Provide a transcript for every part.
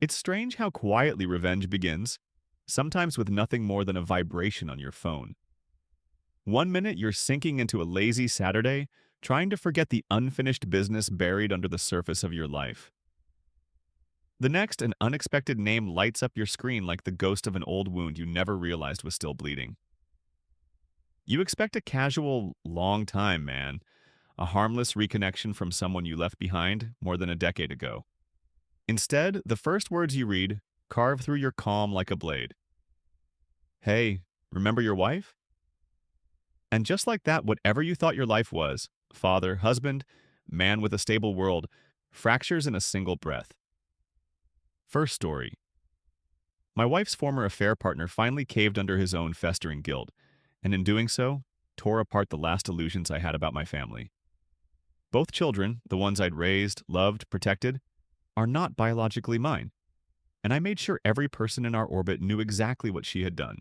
It's strange how quietly revenge begins, sometimes with nothing more than a vibration on your phone. One minute you're sinking into a lazy Saturday, trying to forget the unfinished business buried under the surface of your life. The next, an unexpected name lights up your screen like the ghost of an old wound you never realized was still bleeding. You expect a casual, long time, man, a harmless reconnection from someone you left behind more than a decade ago. Instead, the first words you read carve through your calm like a blade. Hey, remember your wife? And just like that, whatever you thought your life was, father, husband, man with a stable world, fractures in a single breath. First story. My wife's former affair partner finally caved under his own festering guilt, and in doing so, tore apart the last illusions I had about my family. Both children, the ones I'd raised, loved, protected, are not biologically mine, and I made sure every person in our orbit knew exactly what she had done.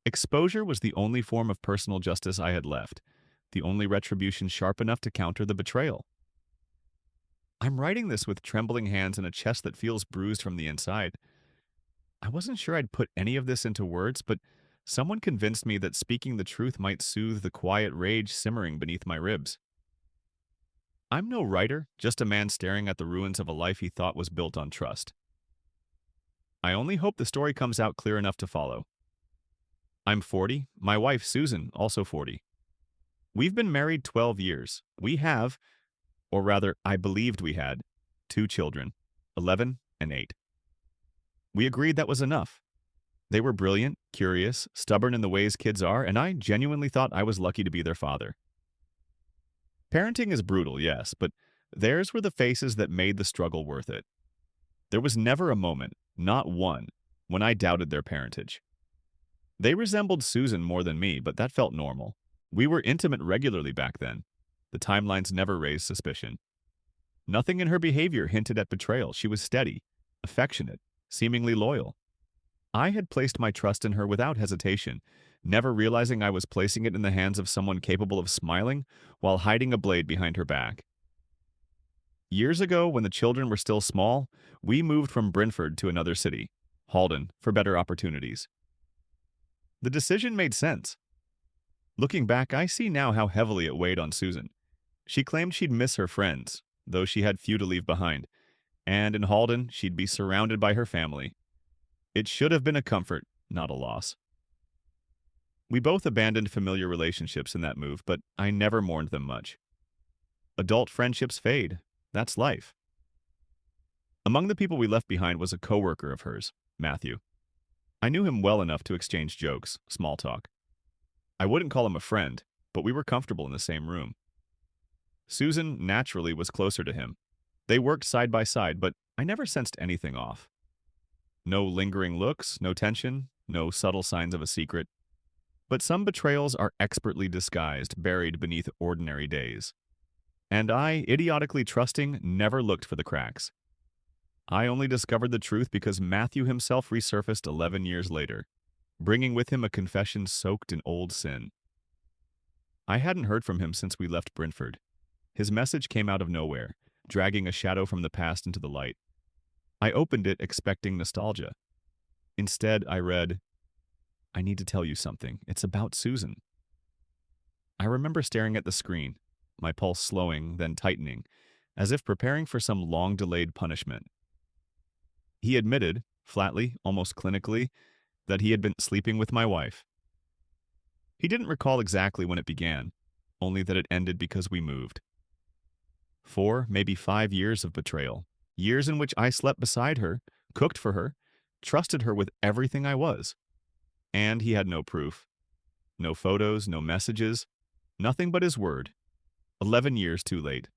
Exposure was the only form of personal justice I had left, the only retribution sharp enough to counter the betrayal. I'm writing this with trembling hands and a chest that feels bruised from the inside. I wasn't sure I'd put any of this into words, but someone convinced me that speaking the truth might soothe the quiet rage simmering beneath my ribs. I'm no writer, just a man staring at the ruins of a life he thought was built on trust. I only hope the story comes out clear enough to follow. I'm 40, my wife Susan, also 40. We've been married 12 years. We have, or rather, I believed we had, two children, 11 and 8. We agreed that was enough. They were brilliant, curious, stubborn in the ways kids are, and I genuinely thought I was lucky to be their father. Parenting is brutal, yes, but theirs were the faces that made the struggle worth it. There was never a moment, not one, when I doubted their parentage. They resembled Susan more than me, but that felt normal. We were intimate regularly back then. The timelines never raised suspicion. Nothing in her behavior hinted at betrayal. She was steady, affectionate, seemingly loyal. I had placed my trust in her without hesitation, never realizing I was placing it in the hands of someone capable of smiling while hiding a blade behind her back. Years ago, when the children were still small, we moved from Brentford to another city, Halden, for better opportunities. The decision made sense. Looking back, I see now how heavily it weighed on Susan. She claimed she'd miss her friends, though she had few to leave behind, and in Halden, she'd be surrounded by her family. It should have been a comfort, not a loss. We both abandoned familiar relationships in that move, but I never mourned them much. Adult friendships fade. That's life. Among the people we left behind was a coworker of hers, Matthew. I knew him well enough to exchange jokes, small talk. I wouldn't call him a friend, but we were comfortable in the same room. Susan naturally was closer to him. They worked side by side, but I never sensed anything off. No lingering looks, no tension, no subtle signs of a secret. But some betrayals are expertly disguised, buried beneath ordinary days. And I, idiotically trusting, never looked for the cracks. I only discovered the truth because Matthew himself resurfaced 11 years later, bringing with him a confession soaked in old sin. I hadn't heard from him since we left Brentford. His message came out of nowhere, dragging a shadow from the past into the light. I opened it expecting nostalgia. Instead, I read, "I need to tell you something. It's about Susan." I remember staring at the screen, my pulse slowing, then tightening, as if preparing for some long-delayed punishment. He admitted, flatly, almost clinically, that he had been sleeping with my wife. He didn't recall exactly when it began, only that it ended because we moved. 4, maybe 5 years of betrayal, years in which I slept beside her, cooked for her, trusted her with everything I was. And he had no proof. No photos, no messages, nothing but his word. 11 years too late.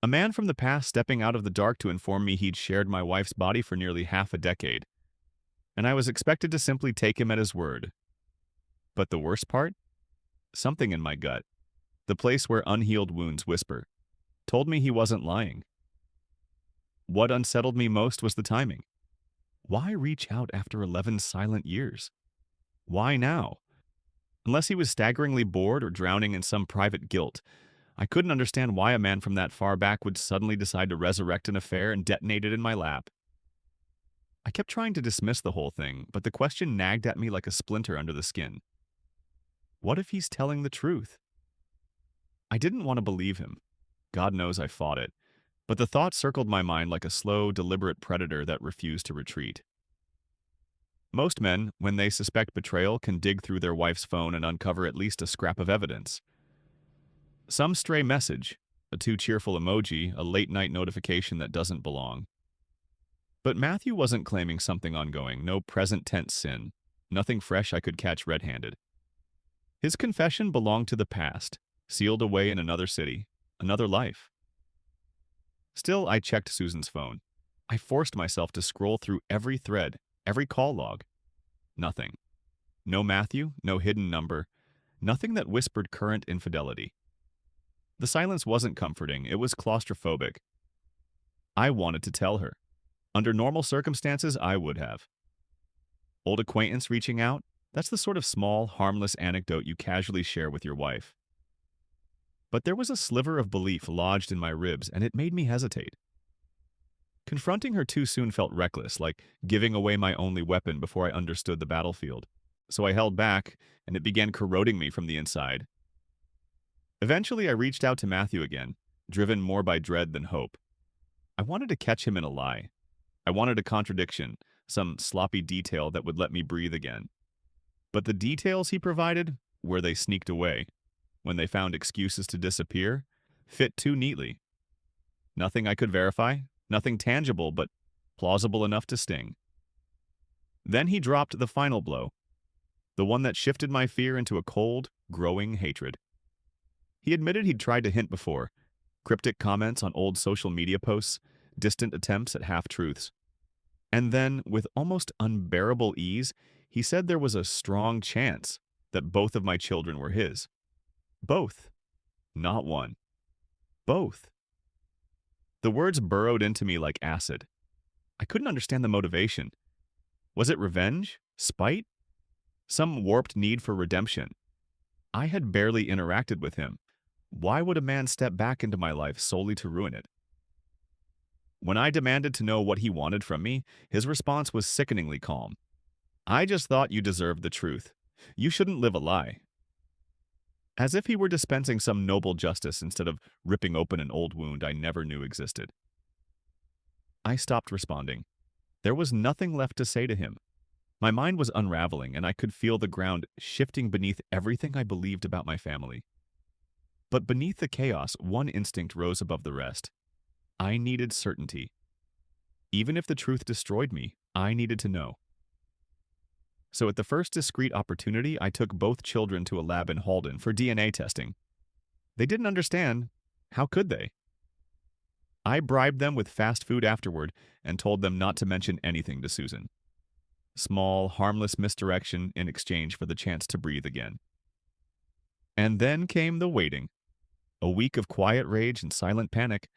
A man from the past stepping out of the dark to inform me he'd shared my wife's body for nearly half a decade. And I was expected to simply take him at his word. But the worst part? Something in my gut, the place where unhealed wounds whisper, told me he wasn't lying. What unsettled me most was the timing. Why reach out after 11 silent years? Why now? Unless he was staggeringly bored or drowning in some private guilt, I couldn't understand why a man from that far back would suddenly decide to resurrect an affair and detonate it in my lap. I kept trying to dismiss the whole thing, but the question nagged at me like a splinter under the skin. What if he's telling the truth? I didn't want to believe him. God knows I fought it. But the thought circled my mind like a slow, deliberate predator that refused to retreat. Most men, when they suspect betrayal, can dig through their wife's phone and uncover at least a scrap of evidence. Some stray message, a too cheerful emoji, a late-night notification that doesn't belong. But Matthew wasn't claiming something ongoing, no present tense sin, nothing fresh I could catch red-handed. His confession belonged to the past, sealed away in another city, another life. Still, I checked Susan's phone. I forced myself to scroll through every thread, every call log. Nothing. No Matthew, no hidden number, nothing that whispered current infidelity. The silence wasn't comforting, it was claustrophobic. I wanted to tell her. Under normal circumstances, I would have. Old acquaintance reaching out? That's the sort of small, harmless anecdote you casually share with your wife. But there was a sliver of belief lodged in my ribs, and it made me hesitate. Confronting her too soon felt reckless, like giving away my only weapon before I understood the battlefield. So I held back, and it began corroding me from the inside. Eventually, I reached out to Matthew again, driven more by dread than hope. I wanted to catch him in a lie. I wanted a contradiction, some sloppy detail that would let me breathe again. But the details he provided, where they sneaked away, when they found excuses to disappear, fit too neatly. Nothing I could verify, nothing tangible, but plausible enough to sting. Then he dropped the final blow, the one that shifted my fear into a cold, growing hatred. He admitted he'd tried to hint before, cryptic comments on old social media posts, distant attempts at half-truths. And then, with almost unbearable ease, he said there was a strong chance that both of my children were his. Both. Not one. Both. The words burrowed into me like acid. I couldn't understand the motivation. Was it revenge? Spite? Some warped need for redemption? I had barely interacted with him. Why would a man step back into my life solely to ruin it? When I demanded to know what he wanted from me, his response was sickeningly calm. I just thought you deserved the truth. You shouldn't live a lie. As if he were dispensing some noble justice instead of ripping open an old wound I never knew existed. I stopped responding. There was nothing left to say to him. My mind was unraveling, and I could feel the ground shifting beneath everything I believed about my family. But beneath the chaos, one instinct rose above the rest. I needed certainty. Even if the truth destroyed me, I needed to know. So at the first discreet opportunity, I took both children to a lab in Halden for DNA testing. They didn't understand. How could they? I bribed them with fast food afterward and told them not to mention anything to Susan. Small, harmless misdirection in exchange for the chance to breathe again. And then came the waiting. A week of quiet rage and silent panic.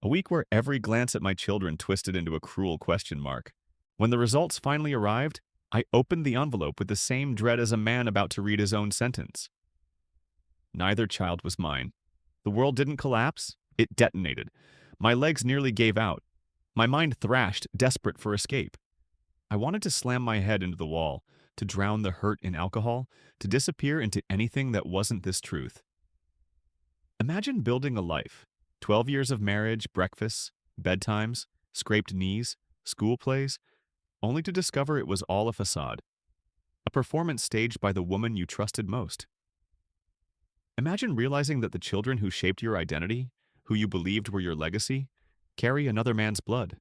A week where every glance at my children twisted into a cruel question mark. When the results finally arrived, I opened the envelope with the same dread as a man about to read his own sentence. Neither child was mine. The world didn't collapse, it detonated. My legs nearly gave out. My mind thrashed, desperate for escape. I wanted to slam my head into the wall, to drown the hurt in alcohol, to disappear into anything that wasn't this truth. Imagine building a life. 12 years of marriage, breakfasts, bedtimes, scraped knees, school plays, only to discover it was all a facade. A performance staged by the woman you trusted most. Imagine realizing that the children who shaped your identity, who you believed were your legacy, carry another man's blood.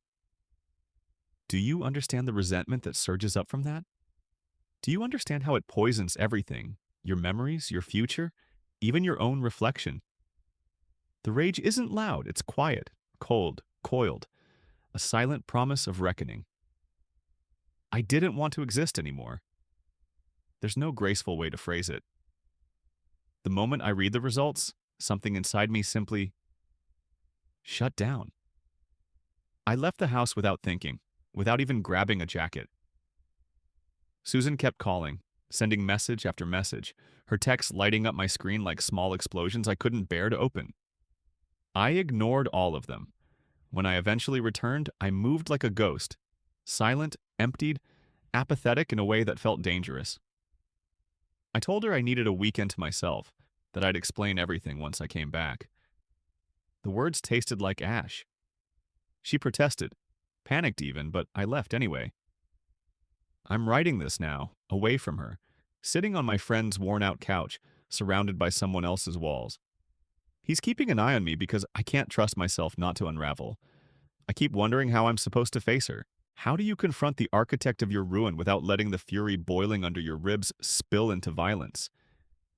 Do you understand the resentment that surges up from that? Do you understand how it poisons everything, your memories, your future, even your own reflection? The rage isn't loud, it's quiet, cold, coiled, a silent promise of reckoning. I didn't want to exist anymore. There's no graceful way to phrase it. The moment I read the results, something inside me simply shut down. I left the house without thinking, without even grabbing a jacket. Susan kept calling, sending message after message, her texts lighting up my screen like small explosions I couldn't bear to open. I ignored all of them. When I eventually returned, I moved like a ghost, silent, emptied, apathetic in a way that felt dangerous. I told her I needed a weekend to myself, that I'd explain everything once I came back. The words tasted like ash. She protested, panicked even, but I left anyway. I'm writing this now, away from her, sitting on my friend's worn-out couch, surrounded by someone else's walls. He's keeping an eye on me because I can't trust myself not to unravel. I keep wondering how I'm supposed to face her. How do you confront the architect of your ruin without letting the fury boiling under your ribs spill into violence?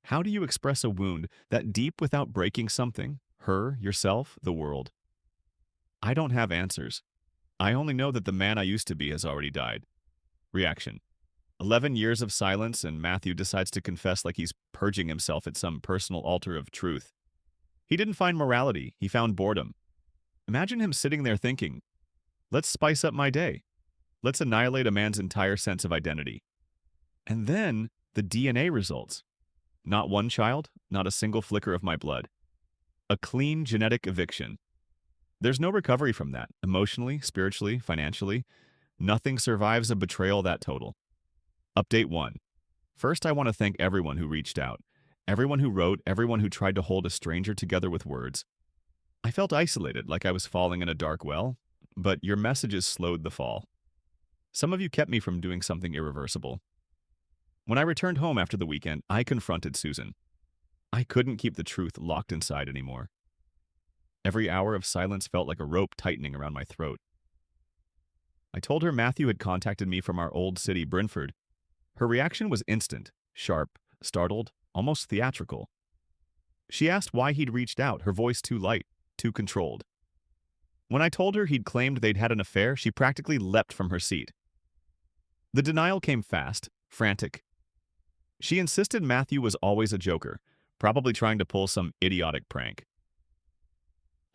How do you express a wound that deep without breaking something? Her, yourself, the world? I don't have answers. I only know that the man I used to be has already died. Reaction. 11 years of silence and Matthew decides to confess like he's purging himself at some personal altar of truth. He didn't find morality, he found boredom. Imagine him sitting there thinking, let's spice up my day. Let's annihilate a man's entire sense of identity. And then the DNA results. Not one child, not a single flicker of my blood. A clean genetic eviction. There's no recovery from that, emotionally, spiritually, financially. Nothing survives a betrayal that total. Update 1. First, I want to thank everyone who reached out. Everyone who wrote, everyone who tried to hold a stranger together with words. I felt isolated, like I was falling in a dark well, but your messages slowed the fall. Some of you kept me from doing something irreversible. When I returned home after the weekend, I confronted Susan. I couldn't keep the truth locked inside anymore. Every hour of silence felt like a rope tightening around my throat. I told her Matthew had contacted me from our old city, Brentford. Her reaction was instant, sharp, startled, almost theatrical. She asked why he'd reached out, her voice too light, too controlled. When I told her he'd claimed they'd had an affair, she practically leapt from her seat. The denial came fast, frantic. She insisted Matthew was always a joker, probably trying to pull some idiotic prank.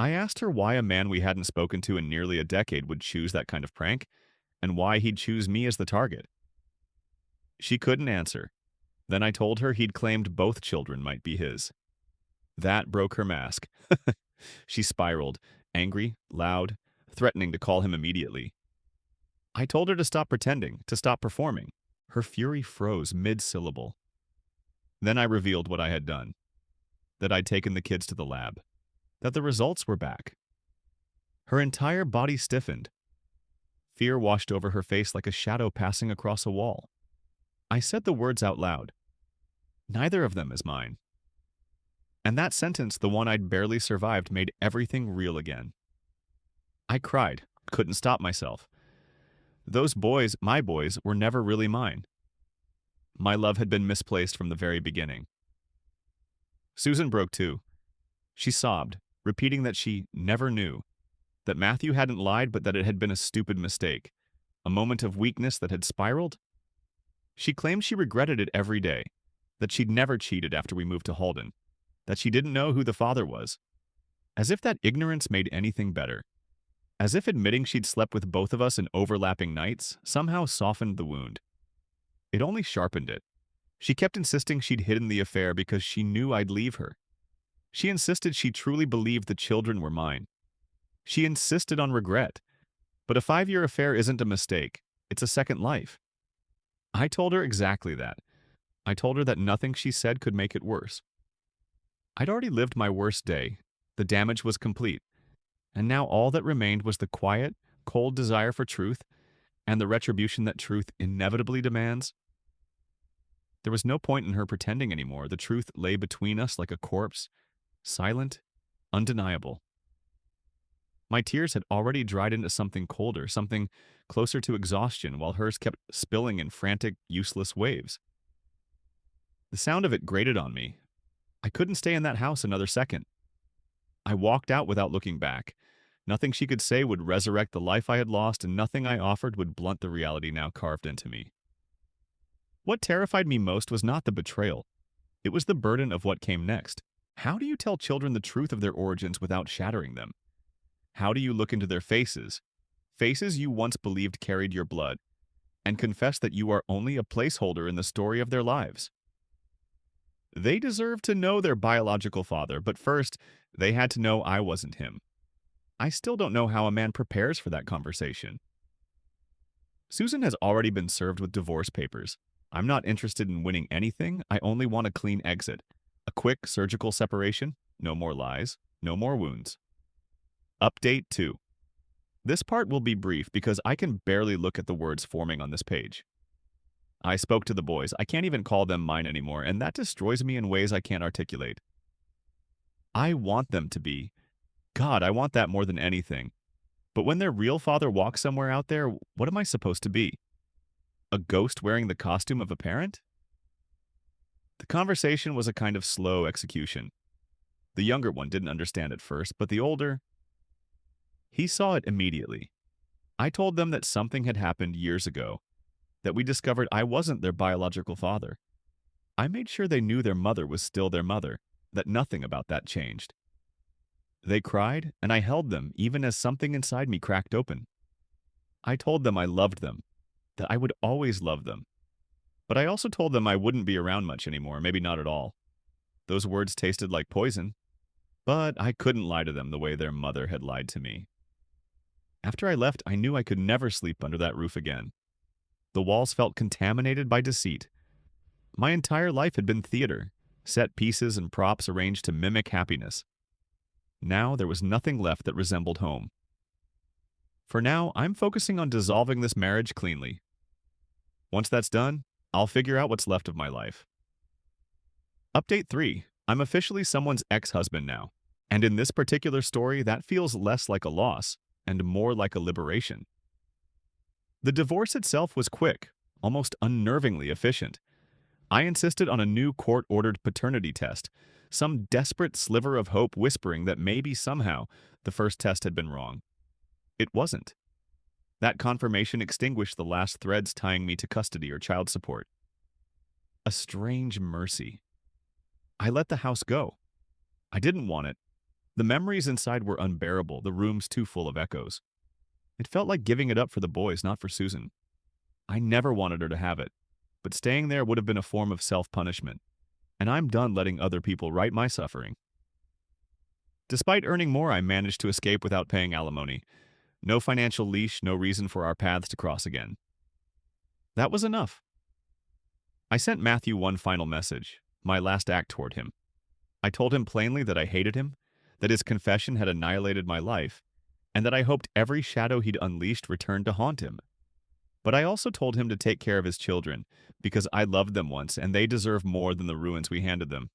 I asked her why a man we hadn't spoken to in nearly a decade would choose that kind of prank, and why he'd choose me as the target. She couldn't answer. Then I told her he'd claimed both children might be his. That broke her mask. She spiraled, angry, loud, threatening to call him immediately. I told her to stop pretending, to stop performing. Her fury froze mid-syllable. Then I revealed what I had done. That I'd taken the kids to the lab. That the results were back. Her entire body stiffened. Fear washed over her face like a shadow passing across a wall. I said the words out loud. Neither of them is mine. And that sentence, the one I'd barely survived, made everything real again. I cried, couldn't stop myself. Those boys, my boys, were never really mine. My love had been misplaced from the very beginning. Susan broke too. She sobbed, repeating that she never knew, that Matthew hadn't lied but that it had been a stupid mistake, a moment of weakness that had spiraled. She claimed she regretted it every day, that she'd never cheated after we moved to Halden, that she didn't know who the father was. As if that ignorance made anything better. As if admitting she'd slept with both of us in overlapping nights somehow softened the wound. It only sharpened it. She kept insisting she'd hidden the affair because she knew I'd leave her. She insisted she truly believed the children were mine. She insisted on regret. But a 5-year affair isn't a mistake. It's a second life. I told her exactly that. I told her that nothing she said could make it worse. I'd already lived my worst day. The damage was complete. And now all that remained was the quiet, cold desire for truth and the retribution that truth inevitably demands. There was no point in her pretending anymore. The truth lay between us like a corpse, silent, undeniable. My tears had already dried into something colder, something closer to exhaustion, while hers kept spilling in frantic, useless waves. The sound of it grated on me. I couldn't stay in that house another second. I walked out without looking back. Nothing she could say would resurrect the life I had lost, and nothing I offered would blunt the reality now carved into me. What terrified me most was not the betrayal. It was the burden of what came next. How do you tell children the truth of their origins without shattering them? How do you look into their faces, faces you once believed carried your blood, and confess that you are only a placeholder in the story of their lives? They deserved to know their biological father, but first, they had to know I wasn't him. I still don't know how a man prepares for that conversation. Susan has already been served with divorce papers. I'm not interested in winning anything. I only want a clean exit. A quick surgical separation. No more lies. No more wounds. Update 2. This part will be brief because I can barely look at the words forming on this page. I spoke to the boys. I can't even call them mine anymore, and that destroys me in ways I can't articulate. I want them to be. God, I want that more than anything. But when their real father walks somewhere out there, what am I supposed to be? A ghost wearing the costume of a parent? The conversation was a kind of slow execution. The younger one didn't understand at first, but the older, he saw it immediately. I told them that something had happened years ago, that we discovered I wasn't their biological father. I made sure they knew their mother was still their mother, that nothing about that changed. They cried, and I held them even as something inside me cracked open. I told them I loved them, that I would always love them. But I also told them I wouldn't be around much anymore, maybe not at all. Those words tasted like poison, but I couldn't lie to them the way their mother had lied to me. After I left, I knew I could never sleep under that roof again. The walls felt contaminated by deceit. My entire life had been theater, set pieces and props arranged to mimic happiness. Now there was nothing left that resembled home. For now, I'm focusing on dissolving this marriage cleanly. Once that's done, I'll figure out what's left of my life. Update 3. I'm officially someone's ex-husband now, and in this particular story, that feels less like a loss and more like a liberation. The divorce itself was quick, almost unnervingly efficient. I insisted on a new court-ordered paternity test, some desperate sliver of hope whispering that maybe somehow the first test had been wrong. It wasn't. That confirmation extinguished the last threads tying me to custody or child support. A strange mercy. I let the house go. I didn't want it. The memories inside were unbearable, the rooms too full of echoes. It felt like giving it up for the boys, not for Susan. I never wanted her to have it, but staying there would have been a form of self-punishment, and I'm done letting other people write my suffering. Despite earning more, I managed to escape without paying alimony. No financial leash, no reason for our paths to cross again. That was enough. I sent Matthew one final message, my last act toward him. I told him plainly that I hated him, that his confession had annihilated my life, and that I hoped every shadow he'd unleashed returned to haunt him. But I also told him to take care of his children, because I loved them once, and they deserve more than the ruins we handed them.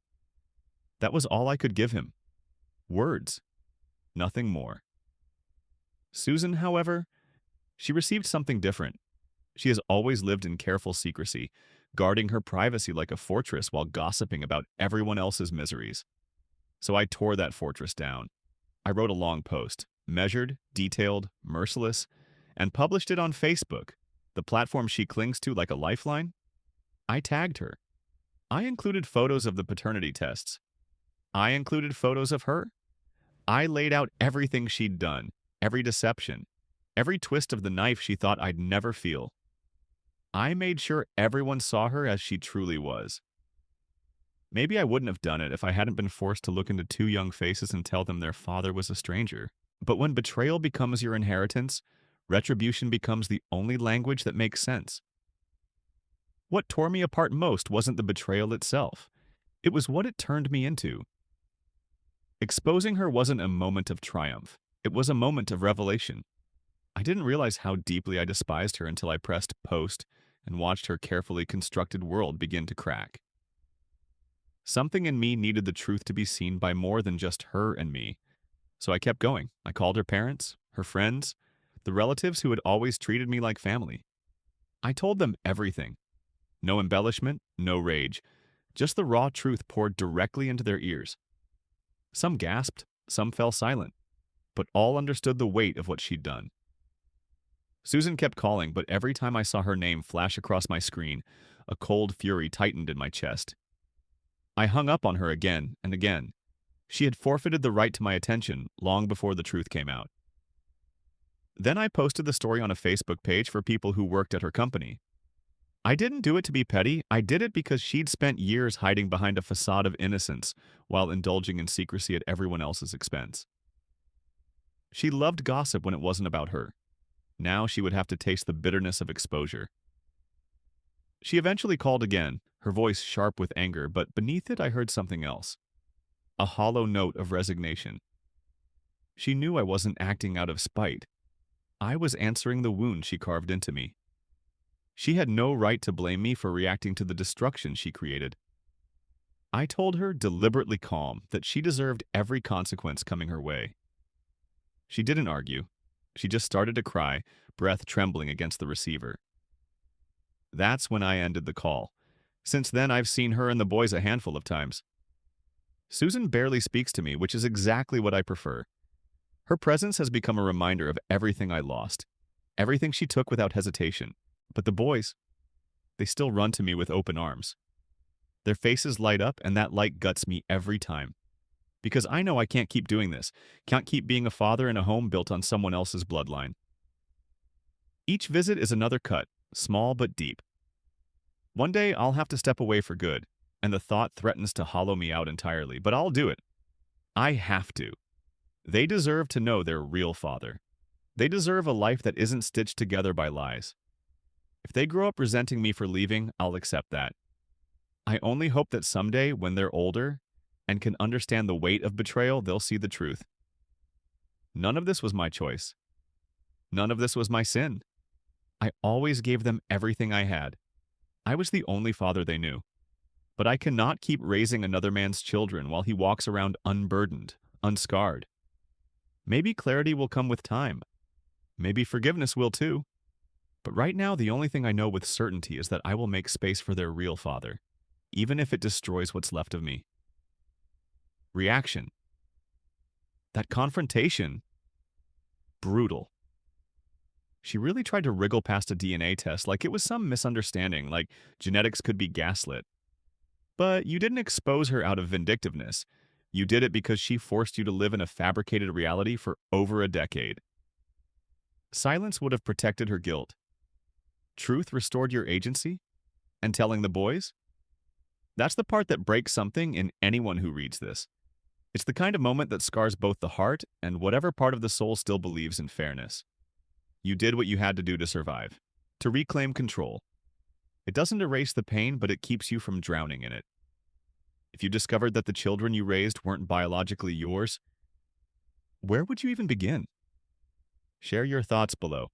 That was all I could give him. Words. Nothing more. Susan, however, she received something different. She has always lived in careful secrecy, guarding her privacy like a fortress while gossiping about everyone else's miseries. So I tore that fortress down. I wrote a long post, measured, detailed, merciless, and published it on Facebook, the platform she clings to like a lifeline. I tagged her. I included photos of the paternity tests. I included photos of her. I laid out everything she'd done, every deception, every twist of the knife she thought I'd never feel. I made sure everyone saw her as she truly was. Maybe I wouldn't have done it if I hadn't been forced to look into two young faces and tell them their father was a stranger. But when betrayal becomes your inheritance, retribution becomes the only language that makes sense. What tore me apart most wasn't the betrayal itself. It was what it turned me into. Exposing her wasn't a moment of triumph. It was a moment of revelation. I didn't realize how deeply I despised her until I pressed post and watched her carefully constructed world begin to crack. Something in me needed the truth to be seen by more than just her and me. So I kept going. I called her parents, her friends, the relatives who had always treated me like family. I told them everything. No embellishment, no rage. Just the raw truth poured directly into their ears. Some gasped, some fell silent, but all understood the weight of what she'd done. Susan kept calling, but every time I saw her name flash across my screen, a cold fury tightened in my chest. I hung up on her again and again. She had forfeited the right to my attention long before the truth came out. Then I posted the story on a Facebook page for people who worked at her company. I didn't do it to be petty. I did it because she'd spent years hiding behind a facade of innocence while indulging in secrecy at everyone else's expense. She loved gossip when it wasn't about her. Now she would have to taste the bitterness of exposure. She eventually called again, her voice sharp with anger, but beneath it I heard something else. A hollow note of resignation. She knew I wasn't acting out of spite. I was answering the wound she carved into me. She had no right to blame me for reacting to the destruction she created. I told her, deliberately calm, that she deserved every consequence coming her way. She didn't argue. She just started to cry, breath trembling against the receiver. That's when I ended the call. Since then, I've seen her and the boys a handful of times. Susan barely speaks to me, which is exactly what I prefer. Her presence has become a reminder of everything I lost, everything she took without hesitation. But the boys, they still run to me with open arms. Their faces light up, and that light guts me every time. Because I know I can't keep doing this, can't keep being a father in a home built on someone else's bloodline. Each visit is another cut, small but deep. One day I'll have to step away for good, and the thought threatens to hollow me out entirely, but I'll do it. I have to. They deserve to know their real father. They deserve a life that isn't stitched together by lies. If they grow up resenting me for leaving, I'll accept that. I only hope that someday, when they're older and can understand the weight of betrayal, they'll see the truth. None of this was my choice. None of this was my sin. I always gave them everything I had. I was the only father they knew. But I cannot keep raising another man's children while he walks around unburdened, unscarred. Maybe clarity will come with time. Maybe forgiveness will too. But right now, the only thing I know with certainty is that I will make space for their real father, even if it destroys what's left of me. Reaction. That confrontation. Brutal. She really tried to wriggle past a DNA test like it was some misunderstanding, like genetics could be gaslit. But you didn't expose her out of vindictiveness. You did it because she forced you to live in a fabricated reality for over a decade. Silence would have protected her guilt. Truth restored your agency? And telling the boys? That's the part that breaks something in anyone who reads this. It's the kind of moment that scars both the heart and whatever part of the soul still believes in fairness. You did what you had to do to survive, to reclaim control. It doesn't erase the pain, but it keeps you from drowning in it. If you discovered that the children you raised weren't biologically yours, where would you even begin? Share your thoughts below.